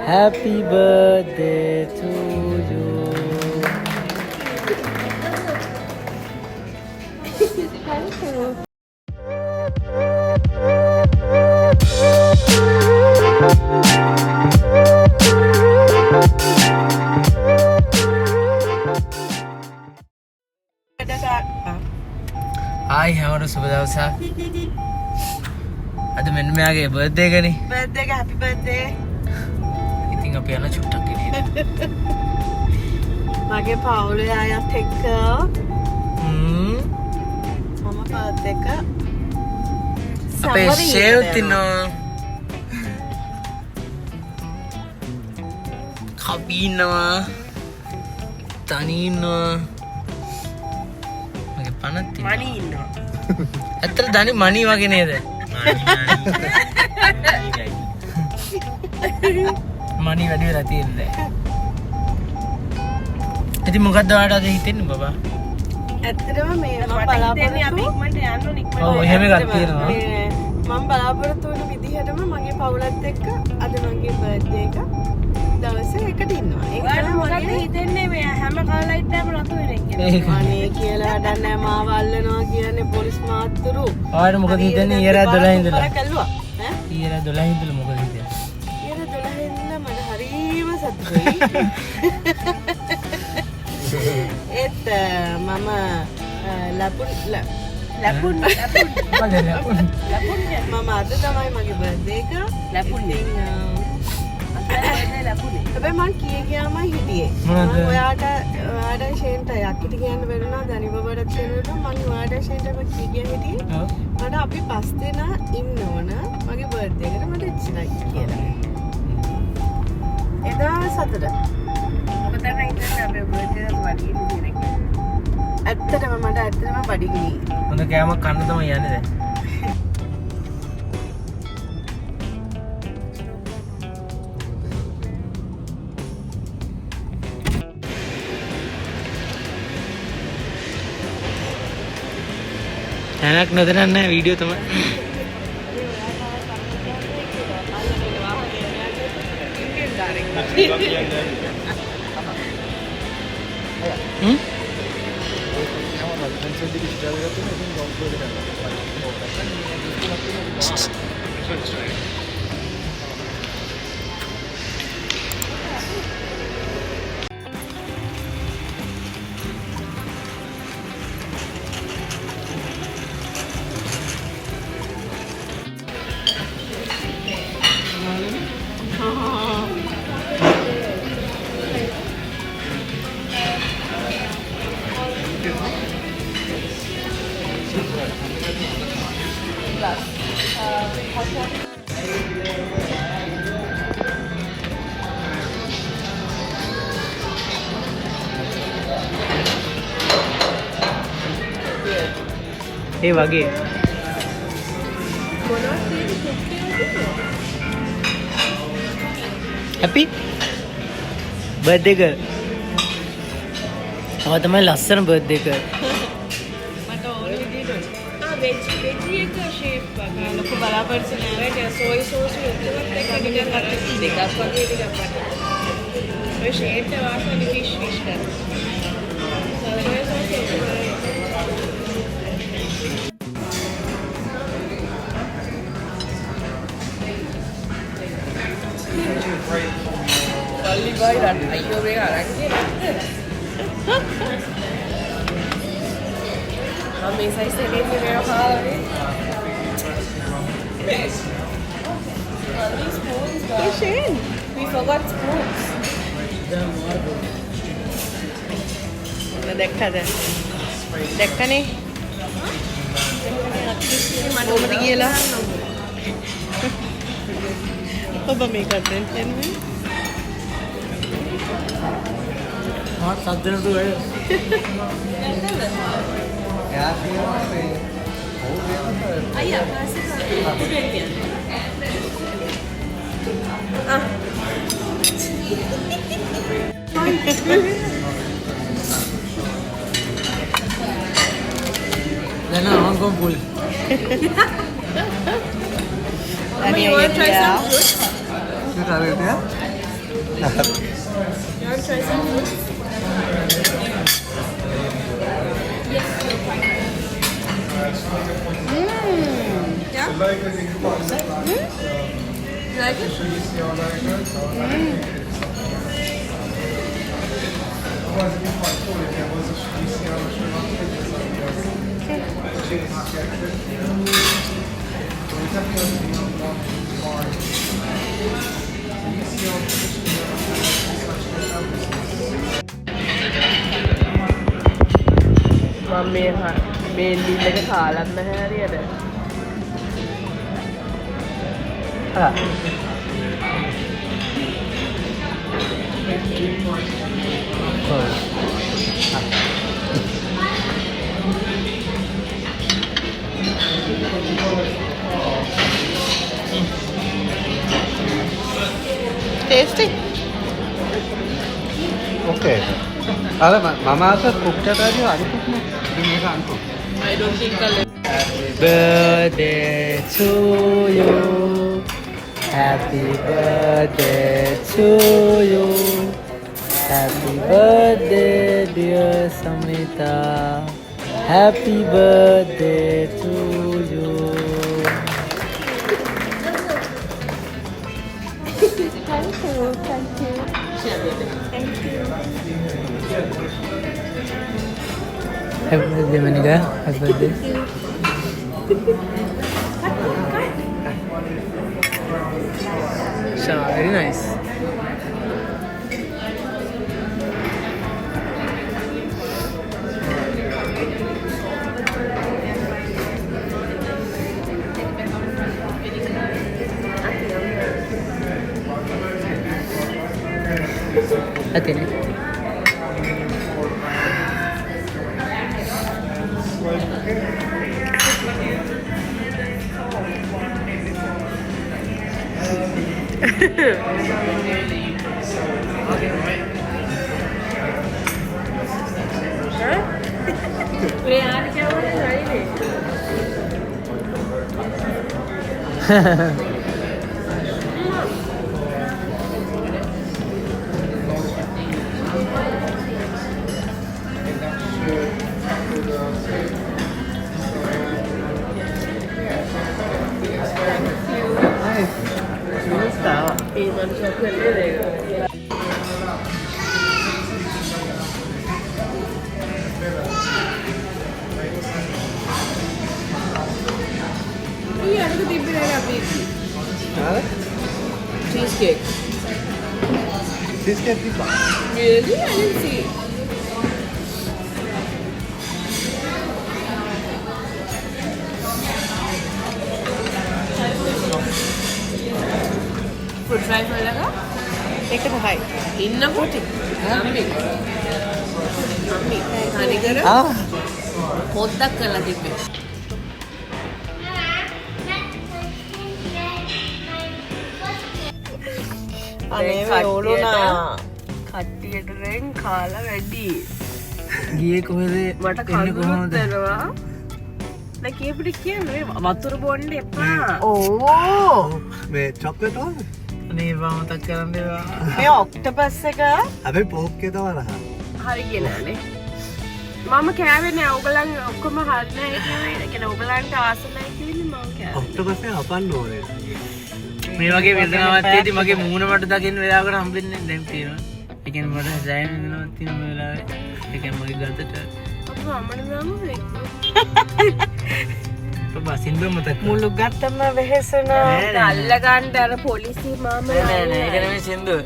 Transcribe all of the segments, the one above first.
Happy birthday to you. Thank you. Hi, හැමෝටම සුබ දවසක්. අද මෙන්න මෙයාගේ බර්ත්ඩේ එකනේ. Birthday එක happy birthday. ඉතින් අපි යන චුට්ටක් ගෙනියන්න. මගේ පවුලේ අයත් එක්ක මම birthday එක අපේ ෂේව් තිනෝ. කබීනවා. තනිනවා. මගේ පණක් තියෙනවා. මණි ඉන්නවා. ඇත්තට දනි මණි වගේ නේද? මණි වැඩි වෙලා තියෙන්නේ. ඉතින් මොකද්ද ඔයාලට අද හිතෙන්නේ බබා? ඇත්තටම මේ මම බලාපොරොත්තු අපි ඉක්මනට යන්න ඕනේ ඉක්මනට. ඔව් එහෙම එකක් තියෙනවා. මම බලාපොරොත්තු වෙන විදිහටම මගේ පවුලත් එක්ක අද මගේ බර්ත්ඩේ එක දවසේ එකට ඉන්නවා. ඒක තමයි මොකද හිතෙන්නේ මේ හැම කාලයිට් එකම රතු වෙන්නේ කියලා. අනේ කියලා වැඩක් නැහැ මාව අල්ලනවා කියන්නේ පොලිස් මාත්තුරු. ඔයාලට මොකද හිතෙන්නේ ඊයර 12 ඉඳලා? කල්ලුවා. ඈ? ඊයර 12 ඉඳලා මොකද හිතෙන්නේ? ඊයර 12 ඉඳලා මට හරිම සතුටුයි. ඒත් මම ලපුන් මම අද තමයි මගේ බර්ත්ඩේ එක ලපුන්නේ. හැබැයි මං ගියාම හිටියේ. මොනවද? මම ඔයාට ෂේන්ට යක්කිට කියන්න බැරුණා දනිබබට කියනකොට මං ඔයාට ෂේන්ට කිය හිටියේ. ඔව්. මට අපි 5 දෙනා ඉන්න ඕන මගේ බර්ත්ඩේ එකට මට ඉච්චිලා කියලා. එදා සතර. ඔබ තමයි හිතන්නේ අපේ බර්ත්ඩේ එක වඩින්නේ කියන එක. ඇත්තටම මට ඇත්තටම වඩින්නේ. හොඳ කෑමක් කන්න තමයි යන්නේ දැන්. තැනක් නොදැනක් නැහැ වීඩියෝ තමයි. ඒ වගේ හැපි බර්ත්ඩේ ගර්ල්. ඔය තමයි ලස්සන බර්ත්ඩේ ගර්ල්. මට ඕන විදිහට වෙජ් එක ෂේප් එක ලොකු බලාපොරොත්තු නෑ සෝයි සෝස් එකවත් එක්ක නිකන් අර දෙකක් වගේ ටිකක් වටේ. ඔය ෂේප් එක වාසනේ ෆිෂ් කරා. සෝයි සෝස් එක Kali boy dan ayo mereka lagi. Mami saya sedih ni mereka hal ni. Spoons. Shane. We forgot spoons. දැක්කද? දැක්කනේ? කොහොමද කියලා? ඔබ මේක දෙන්නේ? हाँ सात दिन तो गए लेना हमको फूल Mama, you want to try some fruit? क्या कर रहे थे You want to try some fruits? Yeah? You like it? මම මේ ඩීල් එක කාලත් නැහැ හරියට. Tasty. Okay. අර මම අත කුක්ටට වැඩි අනිකුත් නේ. ඉතින් මේක අනිකෝ. I don't think I'll Happy birthday to you. Happy birthday to you. Happy birthday dear Samita. Happy birthday to you. Happy birthday Manika. Happy birthday. Sure, very nice. Atene. Cheesecake. cheesecake තිබ්බා. Really? I didn't see. Food try කරලා ඒක තමයි. ඉන්න පොටි. මම්මි. හනිකර පොද්දක් කරලා තිබ්බේ. අනේ වෝලුනා කට්ටියට රෙන් කාලා වැඩි. ගියේ කොහෙද? මට එන්නේ කඳුළුත් දෙනවා. දැන් කීපිට කියන්නේ වතුර බොන්න එපා. ඕ මේ චොක්ලට් ඕන. අනේ මතක් කරන්න ඒවා. මේ ඔක්ටෝපස් එක අපි පෝක්කේ තව රහ. හරි කියලානේ. මම කෑවේ නෑ. ඔයගලන් ඔක්කොම හරි නෑ කියන්නේ. ඒ කියන්නේ ඔයගලන්ට ආස නෑ කියන්නේ මම කෑවේ. ඔක්ටෝපස් එක අපන්න ඕනේ. මේ වගේ වේදනාවක් තියෙදි මගේ මූණ මට දකින්න වෙලාවකට හම්බෙන්නේ දැන් තියෙනවා. ඒ කියන්නේ මට හදයන් වෙනවක් තියෙන මේ වෙලාවේ. ඒ කියන්නේ මගේ ගතට අපු අම්මනේ නම බසින්ද මතක් මුළු ගත්තම වෙහෙසුණා. අල්ල ගන්න අර පොලිසිය මාම නෑ නෑ ඒක නෙමෙයි සින්දුව.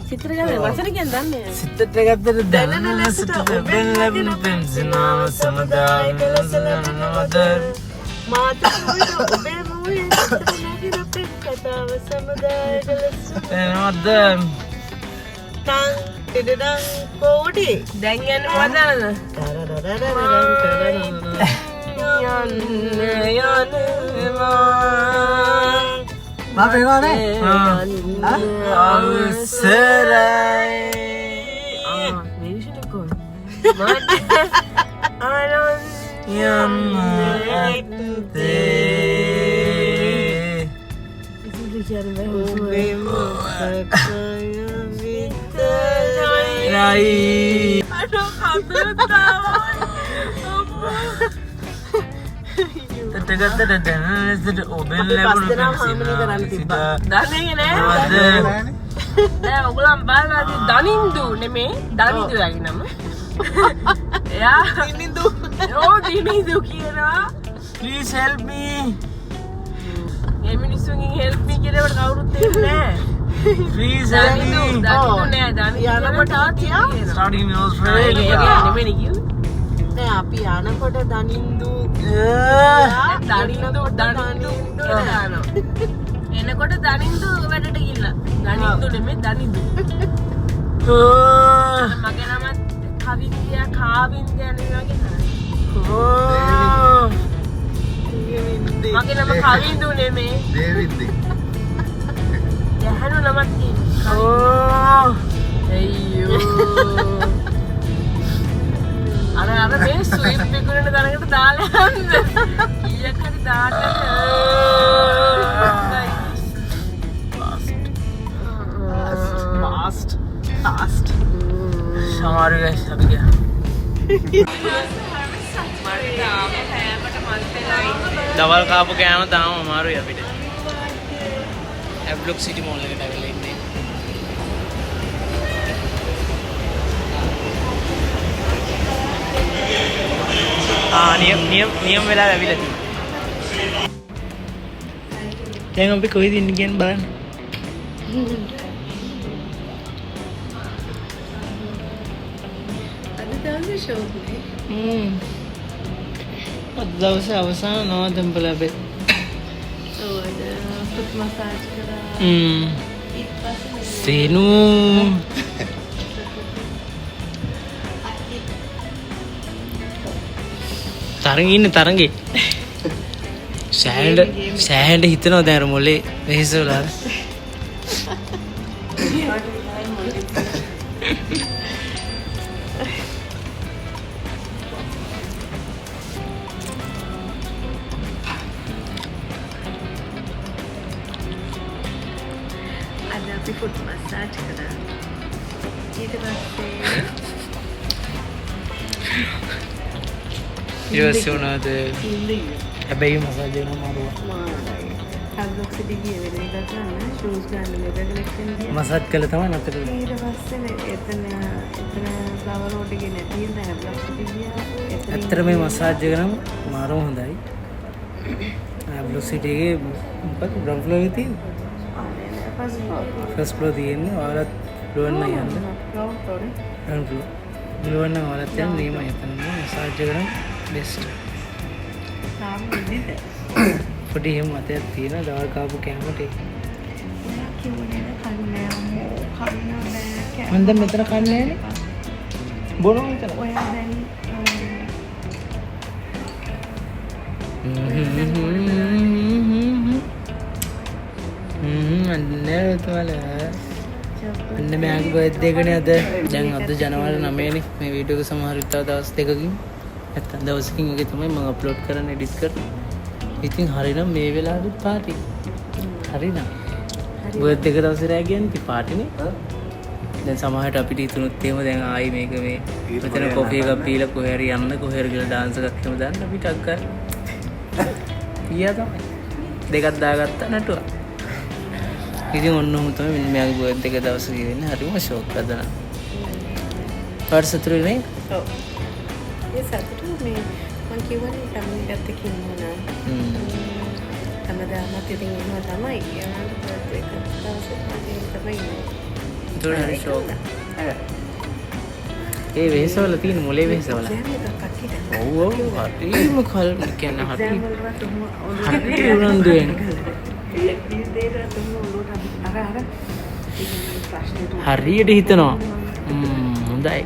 චිත්‍ර ගන්න වචන කියන්නේ දන්නේ නෑ. සිතට ගත්තට දැනෙන ලෙසට ඔබෙන් ලැබුණු පෙන්සිනාව සමදායක ලෙස ලැබුණවද මාත ඔබේ මූලේ නැතින පෙත් කතාව සමුදායක ලෙස එනවද තං දෙදන් කෝටි දැන් යන්නේ මොකදද? මම වෙනවනේ. අවසරයි මේෂට කොයි? යන්න ඇත්තේ ඔගලම් බලලා දනින්දු නෙමේ දනින්දු වගේ නම. එයා දිනින්දු. ඕ දිනින්දු කියනවා. Please help me. A මිනිස්සුන්ගෙන් help me කියනවට කවුරුත් දෙන්නේ නැහැ. Please help me. දනින්දු නෑ දනින්දු. යනකොට ආතියා. Starting in Australia. නෙමෙයි කිව්වේ. නෑ අපි යනකොට දනින්දු දනින්දු දනින්දු දානවා. එනකොට දනින්දු වැඩට ගිහිල්ලා. දනින්දු නෙමෙයි දනින්දු. මගේ නමත් කවින්දියා කාවින්දියා නෙමෙයි වගේ නේද? මගේ නම කවින්දු නෙමෙයි. දේවින්දි. යහනු නමක් තියෙනවා. අයියෝ. අර මේ ස්විම් පිකුරන තරකට දාලා යන්න. කීයක් හරි දාන්න. Fast. සමහර guys අපි ගියා. දවල් කාපු කෑම තාම අමාරුයි අපිට. ඇබ්ලොක් සිටි මෝල් එකට ඇවිල්ලා ඉන්නේ. නියම වෙලාව ඇවිල්ලා තියෙනවා. දැන් අපි කොහෙද ඉන්නේ කියන්නේ බලන්න. අද දවසේ අවසාන නවතම්පල ලැබෙත්. foot massage කරා. සේනු තරඟ ඉන්න තරඟේ සෑහෙන්ට හිතනවා දැන් අර මොලේ වෙහෙසවලා අද අපි foot massage කරා. ඊට පස්සේ ඊවස්සේ උනාද හැබැයි මසාජ් කරන මාරුවා ඇබ්ලොක් සිටි ගියේ වෙන එකක් ගන්න ෂූස් ගන්න ලෙදර් කලෙක්ෂන් ගියා මසාජ් කළා තමයි නැතර ඊට පස්සේ එතන ෆ්ලවර් රෝඩ් එකේ නැති ඉඳන් ඇබ්ලොක් සිටි ගියා ඇත්තට මේ මසාජ් කරනම මාරුම හොඳයි ඇබ්ලොක් සිටි එකේ මොකක්ද ග්‍රවුන්ඩ් ෆ්ලෝර් එකේ තියෙන්නේ ෆස්ට් ෆ්ලෝර් තියෙන්නේ ඔයාලත් ෆ්ලෝර් නම් යන්න ග්‍රවුන්ඩ් ෆ්ලෝර් ෆ්ලෝර් නම් ඔයාලත් යන්න නේම එතන මසාජ් කරන බෙස්ට් තාම ඉන්නේ පොඩි එහෙම මතයක් තියෙනවා දවල් කාපු කෑමට ඒක කිව්වනේ කන්නේ අම්මෝ කන්න බෑ මම දැන් මෙතන කන්නේ නෑනේ බොනවා විතර ඔයා දැන් අන්න මෑගේ බර්ත්ඩේ එකනේ අද දැන් අද ජනවාරි 9 නේ මේ වීඩියෝ එක සමහර විට දවස් දෙකකින් නැත්තම් දවසකින් වගේ තමයි මම අප්ලෝඩ් කරන්න එඩිට් කරන්නේ ඉතින් හරිනම් මේ වෙලාවෙත් පාටි හරිනම් බර්ත්ඩේ එක දවසේ රෑ කියන්නේ පාටිනේ දැන් සමහරට අපිට හිතුනොත් එහෙම දැන් ආයි මේක මේ මෙතන කොෆි එකක් පීලා කොහේ හරි යන්න කොහේ හරි ගිහලා ඩාන්ස් එකක් එහෙම දාන්න අපි ටක් කර ඊයා තමයි දෙකක් දාගත්තා නටුවා ඉතින් ඔන්න ඔහොම තමයි මෙන්න මෙයාගේ බර්ත්ඩේ එක දවසේ වෙන්නේ හරිම ෂෝක් අදන පර්සතුරු නේ ඔව් ඒ සතුටු මේ මං කියවනේ ෆැමිලි එකත් එක්ක ඉන්නවා හැමදාමත් ඉතින් ඉන්නවා තමයි යාළුවෝ බර්ත්ඩේ එක දවසේ තමයි ඉන්නේ ඒක හරි ෂෝක් ඒ වෙහෙසවල තියෙන මොලේ වෙහෙසවල ඔව් ඔව් හරිම කල් කියන්නේ හරි උනන්දු වෙන්නේ හරියට හිතනවා හොඳයි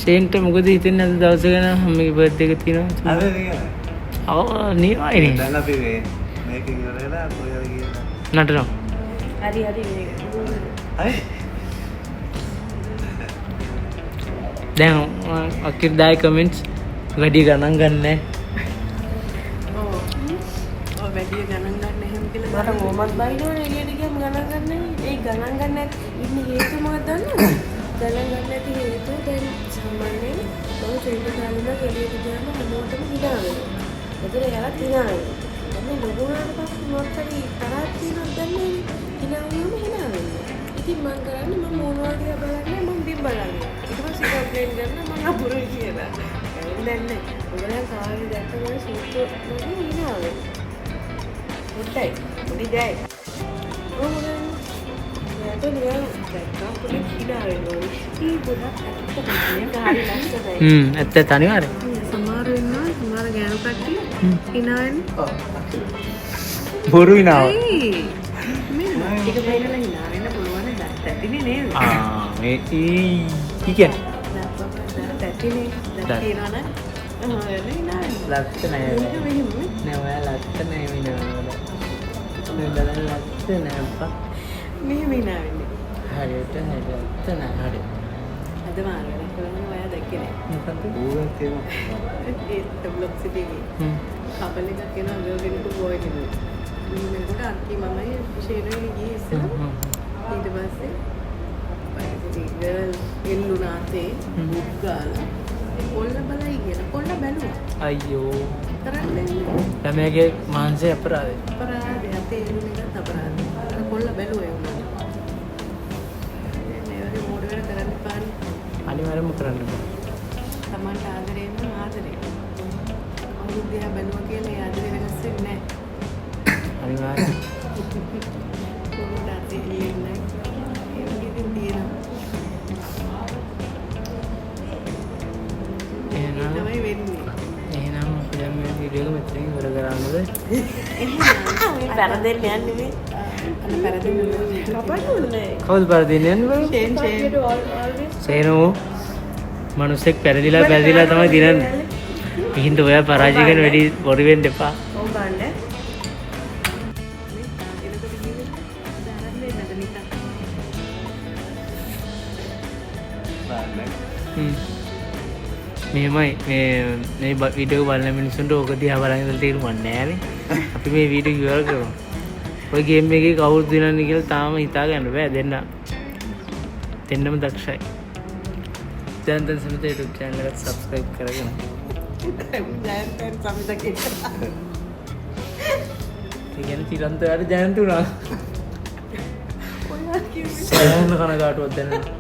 ෂේන්ට මොකද හිතෙන්නේ අද දවස ගැන මගේ බර්ත්ඩේ එක තියෙනවා අද නේද ඔව් නියමයිනේ දැන් අපි මේක ඉවරලා කොහෙද කියලා නටනවා හරි හරි හරි දැන් අකිර දායි කමෙන්ට්ස් වැඩි ගණන් ගන්න වැඩි ගණන් ගන්න එහෙම කියලා මට මොමත් බයිනවනේ එළියට ගියම ගණන් ගන්න. ඒ ගණන් ගන්න ඉන්නේ හේතුව මොකක්ද දන්නවද? ගණන් ගන්න නැති හේතුව දැන් සාමාන්‍යයෙන් ඔය ට්‍රේන් එක ගානක් එළියට ගියාම හැමෝටම hina වෙනවා. ඒතර එයාලා hina වෙනවා. දැන් ලොකුනාට පස්සේ මොකක් හරි තරහක් තියෙනවද දන්නේ නැහැ. hina වුණාම hina වෙනවා. ඉතින් මම කරන්නේ මම මොනවා දිහා බලන්නේ මම බිම් බලන්නේ. ඊට පස්සේ කම්ප්ලේන්ට් කරනවා මම අපුරුයි කියලා. දැන් නෑ. ඔයගොල්ලෝ කාගේ දැක්කම සූත්‍ර මොකද hina වෙනවා. උඩයි. උඩි දැයි. යාට නිකන් දැක්කම පොඩි hina වෙනවා. ඊ ගොඩක් හරි ලස්සනයි. ඇත්ත අනිවාර්යෙන්. සමහර වෙනවා සමහර ගෑනු කට්ටිය hina වෙන්නේ. බොරු විනාව. මේ ටික බලලා hina වෙන්න පුළුවන් දැක්කටිනේ නේද? මේ ඊ කියන්නේ දැක්කටිනේ දැක්කිනවනේ. hina වෙනවා. ලක්ෂණය නෑ ඔයා ලක්ෂණය විනාවල. මේ බලන්න ලක්ෂණය අප්පා. මෙහෙම hina වෙන්නේ. හරියට නෑ හරි. අද මාරනේ කොහොමද ඔයා දැක්කේ නෑ. මොකද්ද? ඌරක් තියෙනවා. ඒ බ්ලොග් සිටියේ. කපල් එකක් එනවා ගර්ල් කෙනෙකු බොයි කෙනෙකු. මේකට අක්කි මමයි ෂේරෙන් ගියේ ඉස්සෙල්ලා. ඊට පස්සේ පස්සේ ගර්ල් එල්ලුනාතේ බුක් ගාලා කොල්ල බලයි කියලා කොල්ල බැලුවා. අයියෝ. කරන්නේ ළමයාගේ මානසික අපරාධය. අපරාධය අතේ එල්ලුන එකත් අපරාධය. අර කොල්ල බැලුවා ඒ උනා. මේ වගේ මෝඩ වැඩ කරන්න පාන්නේ. අනිවාර්යයෙන්ම කරන්න බෑ. තමන්ට ආදරේ නම් ආදරේ. අවුරුදු දිහා බැලුවා කියලා ඒ ආදරේ වෙනස් වෙන්නේ නැහැ. අනිවාර්යයෙන්. කොහොමද අතේ එල්ලෙන්නේ? ඒ වගේ ඉතින් තියෙනවා. එහෙනම් තමයි වෙන්නේ. එහෙනම් අපි දැන් මේ වීඩියෝ එක මෙතනින් ඉවර කරන්නද? මේ පරදෙන්න යන්නේ මේ. අන්න පෙරදින්න කපන්න ඕනේ. කවුද පරදින්නේ යන්නේ බං? ෂේන් සේනෝ මනුස්සෙක් පැරදිලා තමයි දිනන්නේ. ඉහින්ද ඔයා පරාජය කරන වැඩි බොරු වෙන්න එපා. ඔව් ගන්න. මෙහෙමයි මේ වීඩියෝ බලන මිනිස්සුන්ට ඕක දිහා බලන් ඉඳලා තේරුම්න්නේ නැහැනේ. අපි මේ වීඩියෝ ඉවර කරමු. ඔය ගේම් එකේ කවුරුද දිනන්නේ කියලා තාම හිතා ගන්න බෑ දෙන්නම දක්ෂයි. ජයන්තන් සමිත YouTube channel එකට subscribe කරගෙන. ජයන්තන් සමිත කියලා. ඒ කියන්නේ තිරන්තයාට ජයන්ත උනා. ඔයා කිව්වේ සෑහෙන කනගාටුවක් දැනෙනවා.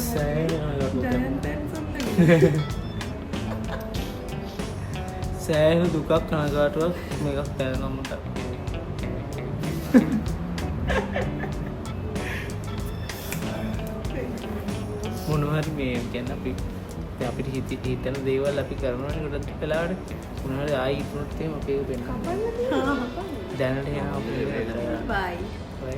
සෑහෙන කනගාටුවක් දැනෙනවා. සෑහෙන දුකක් කනගාටුවක් මේකක් දැනෙනවා මට. මොනවා හරි මේ කියන්නේ අපිට හිතන දේවල් අපි කරනවානේ ගොඩක් වෙලාවට මොනවා හරි ආයි ඉක්ුණොත් එහෙම අපේ වෙන්න. දැනට යනවා අපේ. බයි. බයි.